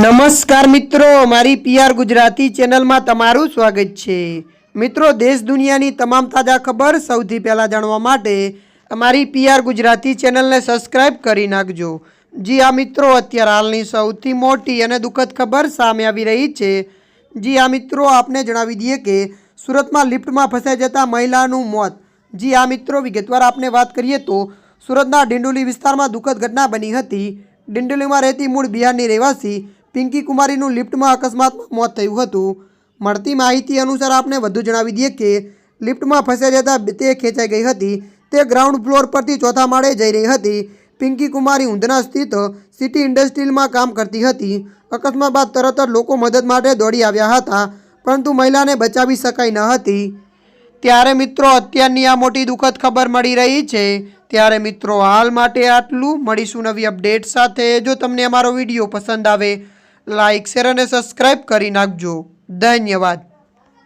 નમસ્કાર મિત્રો, મારી પીઆર ગુજરાતી ચેનલમાં તમારું સ્વાગત છે। મિત્રો, દેશ દુનિયાની તમામ તાજા ખબર સૌથી પહેલાં જાણવા માટે અમારી પીઆર ગુજરાતી ચેનલને સબસ્ક્રાઇબ કરી નાખજો। જી આ મિત્રો, અત્યારે હાલની સૌથી મોટી અને દુઃખદ ખબર સામે આવી રહી છે। જી આ મિત્રો, આપને જણાવી દઈએ કે સુરતમાં લિફ્ટમાં ફસાઈ જતા મહિલાનું મોત। જી આ મિત્રો, વિગતવાર આપને વાત કરીએ તો સુરતના ડિંડોલી વિસ્તારમાં દુઃખદ ઘટના બની હતી। ડિંડોલીમાં રહેતી મૂળ બિહારની રહેવાસી પિંકી કુમારીનું લિફ્ટમાં અકસ્માતમાં મોત થયું હતું। મળતી માહિતી અનુસાર આપને વધુ જણાવી દઈએ કે લિફ્ટમાં ફસાઈ જતા તે ખેંચાઈ ગઈ હતી। તે ગ્રાઉન્ડ ફ્લોર પરથી ચોથા માળે જઈ રહી હતી। પિંકી કુમારી ઊંધના સ્થિત સિટી ઇન્ડસ્ટ્રીઝમાં કામ કરતી હતી। અકસ્માત બાદ તરત જ લોકો મદદ માટે દોડી આવ્યા હતા, પરંતુ મહિલાને બચાવી શકાઈ ન હતી। ત્યારે મિત્રો, અત્યારની આ મોટી દુઃખદ ખબર મળી રહી છે। ત્યારે મિત્રો, હાલ માટે આટલું। મળીશું નવી અપડેટ સાથે। જો તમને અમારો વિડીયો પસંદ આવે, લાઇક, શેર અને સબસ્ક્રાઇબ કરી નાખજો। ધન્યવાદ।